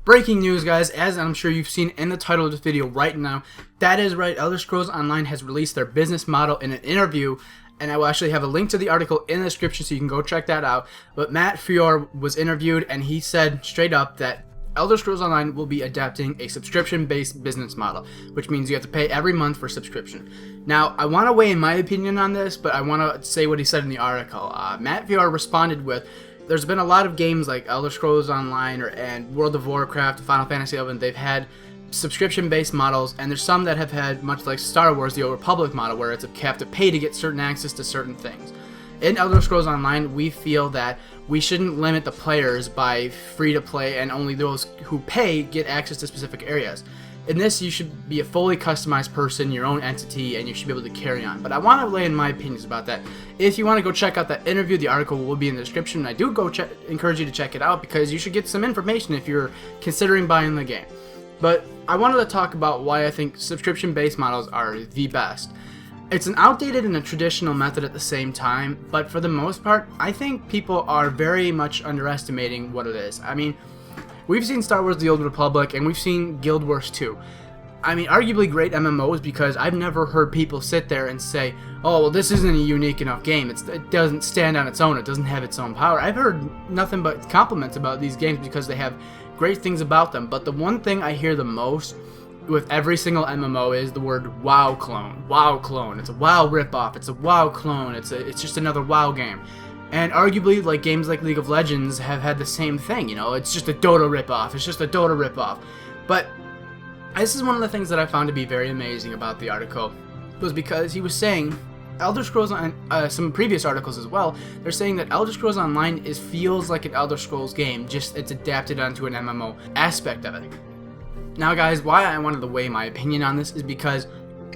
Breaking news, guys, as I'm sure you've seen in the title of this video right now, that is right, Elder Scrolls Online has released their business model in an interview, and I will actually have a link to the article in the description so you can go check that out. But Matt Fior was interviewed, and he said straight up that Elder Scrolls Online will be adapting a subscription-based business model, which means you have to pay every month for subscription. Now, I want to weigh in my opinion on this, but I want to say what he said in the article. Matt Fior responded with, there's been a lot of games like Elder Scrolls Online and World of Warcraft, Final Fantasy XI, they've had subscription-based models, and there's some that have had, much like Star Wars, the Old Republic model, where it's you have to pay to get certain access to certain things. In Elder Scrolls Online, we feel that we shouldn't limit the players by free-to-play and only those who pay get access to specific areas. In this, you should be a fully customized person, your own entity, and you should be able to carry on. But I want to lay in my opinions about that. If you want to go check out that interview, the article will be in the description. I do encourage you to check it out because you should get some information if you're considering buying the game. But I wanted to talk about why I think subscription-based models are the best. It's an outdated and a traditional method at the same time, but for the most part, I think people are very much underestimating what it is. I mean, we've seen Star Wars The Old Republic, and we've seen Guild Wars 2. I mean, arguably great MMOs, because I've never heard people sit there and say, oh, well, this isn't a unique enough game. It doesn't stand on its own. It doesn't have its own power. I've heard nothing but compliments about these games because they have great things about them. But the one thing I hear the most with every single MMO is the word WoW clone. WoW clone. It's a WoW ripoff. It's a WoW clone. It's just another WoW game. And arguably, like games like League of Legends have had the same thing, you know, it's just a Dota ripoff, it's just a Dota ripoff. But this is one of the things that I found to be very amazing about the article, was because he was saying, Elder Scrolls, some previous articles as well, they're saying that Elder Scrolls Online feels like an Elder Scrolls game, just it's adapted onto an MMO aspect of it. Now guys, why I wanted to weigh my opinion on this is because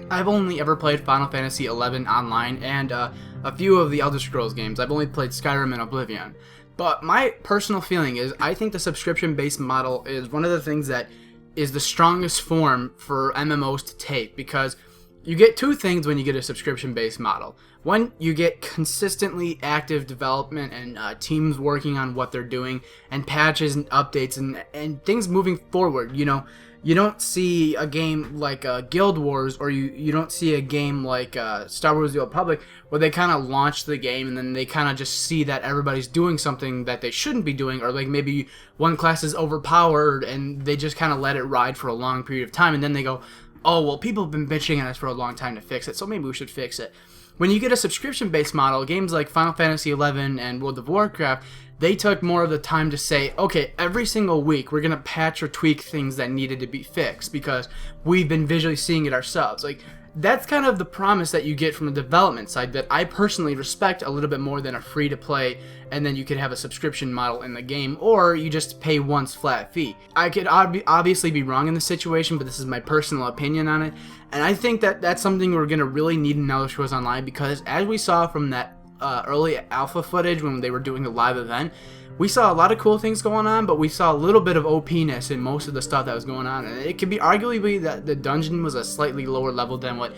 I've only ever played Final Fantasy XI Online and a few of the Elder Scrolls games. I've only played Skyrim and Oblivion. But my personal feeling is I think the subscription-based model is one of the things that is the strongest form for MMOs to take, because you get two things when you get a subscription-based model. One, you get consistently active development and teams working on what they're doing, and patches and updates and things moving forward. You know, you don't see a game like Guild Wars, or you don't see a game like Star Wars The Old Republic, where they kind of launch the game and then they kind of just see that everybody's doing something that they shouldn't be doing, or like maybe one class is overpowered and they just kind of let it ride for a long period of time, and then they go, oh, well, people have been bitching at us for a long time to fix it, so maybe we should fix it. When you get a subscription-based model, games like Final Fantasy XI and World of Warcraft, they took more of the time to say, okay, every single week we're going to patch or tweak things that needed to be fixed because we've been visually seeing it ourselves. Like, that's kind of the promise that you get from the development side that I personally respect a little bit more than a free-to-play, and then you could have a subscription model in the game, or you just pay once flat fee. I could obviously be wrong in this situation, but this is my personal opinion on it, and I think that that's something we're going to really need in Elder Scrolls Online, because as we saw from that early alpha footage when they were doing the live event, we saw a lot of cool things going on, but we saw a little bit of OP-ness in most of the stuff that was going on. And it could be arguably that the dungeon was a slightly lower level than what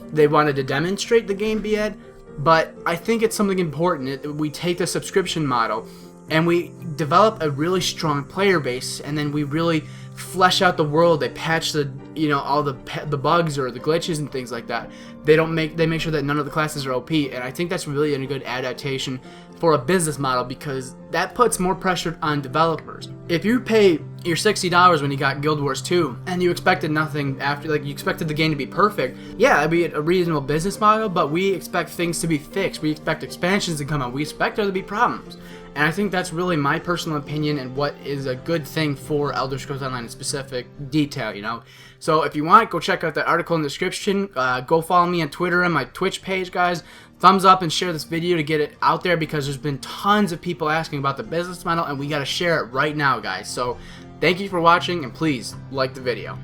they wanted to demonstrate the game be at. But I think it's something important. We take the subscription model and we develop a really strong player base, and then we really flesh out the world. They patch the, you know, all the bugs or the glitches and things like that. They make sure that none of the classes are OP, and I think that's really a good adaptation for a business model, because that puts more pressure on developers. If you pay your $60 when you got Guild Wars 2 and you expected nothing after, like you expected the game to be perfect, yeah, it'd be a reasonable business model, but we expect things to be fixed. We expect expansions to come out. We expect there to be problems. And I think that's really my personal opinion and what is a good thing for Elder Scrolls Online in specific detail, you know. So if you want, go check out that article in the description. Go follow me on Twitter and my Twitch page, guys. Thumbs up and share this video to get it out there, because there's been tons of people asking about the business model, and we got to share it right now, guys. So thank you for watching, and please like the video.